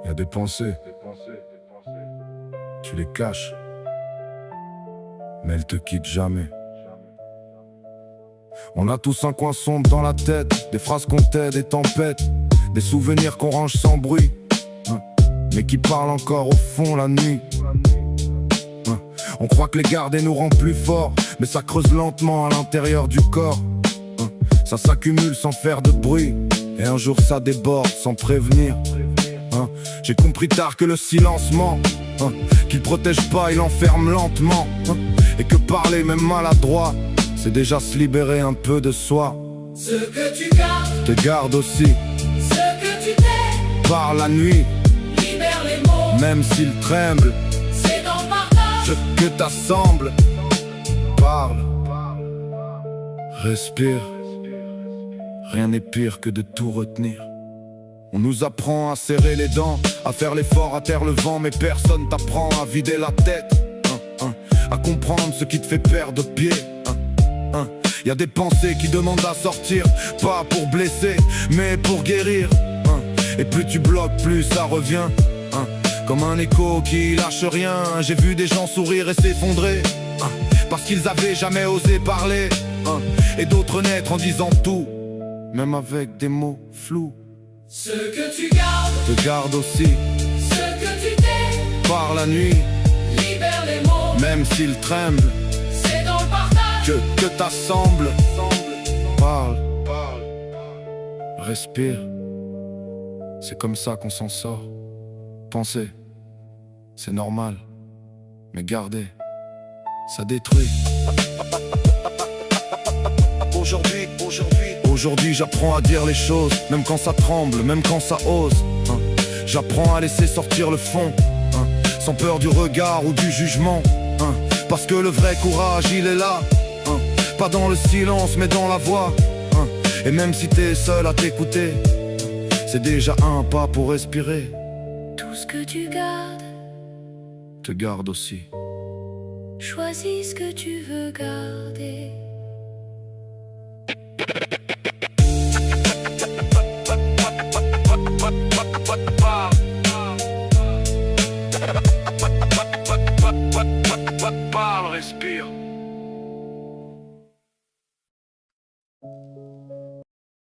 Y a des pensées, tu les caches, mais elles te quittent jamais. On a tous un coin sombre dans la tête, des phrases qu'on tait, des tempêtes, des souvenirs qu'on range sans bruit, mais qui parlent encore au fond la nuit. On croit que les garder nous rend plus forts, mais ça creuse lentement à l'intérieur du corps. Ça s'accumule sans faire de bruit, et un jour ça déborde sans prévenir. J'ai compris tard que le silence ment, qu'il protège pas, il enferme lentement, et que parler même maladroit, c'est déjà se libérer un peu de soi. Ce que tu gardes, te garde aussi. Ce que tu tais, par la nuit, libère les mots, même s'ils tremblent. C'est dans le partage. Ce que t'assemble, parle, respire. Rien n'est pire que de tout retenir. On nous apprend à serrer les dents, à faire l'effort, à taire le vent, mais personne t'apprend à vider la tête, à comprendre ce qui te fait perdre pied. Y a des pensées qui demandent à sortir, pas pour blesser, mais pour guérir. Et plus tu bloques, plus ça revient, comme un écho qui lâche rien. J'ai vu des gens sourire et s'effondrer, parce qu'ils avaient jamais osé parler, et d'autres naître en disant tout, même avec des mots flous. Ce que tu gardes, te garde aussi. Ce que tu tais, par la nuit, libère les mots, même s'ils tremblent. C'est dans le partage. Que t'assemble, parle, respire. C'est comme ça qu'on s'en sort. Penser, c'est normal, mais garder, ça détruit. Aujourd'hui j'apprends à dire les choses, même quand ça tremble, même quand ça ose. J'apprends à laisser sortir le fond, sans peur du regard ou du jugement, parce que le vrai courage il est là, pas dans le silence mais dans la voix. Et même si t'es seul à t'écouter, c'est déjà un pas pour respirer. Tout ce que tu gardes, te garde aussi. choisis ce que tu veux garder.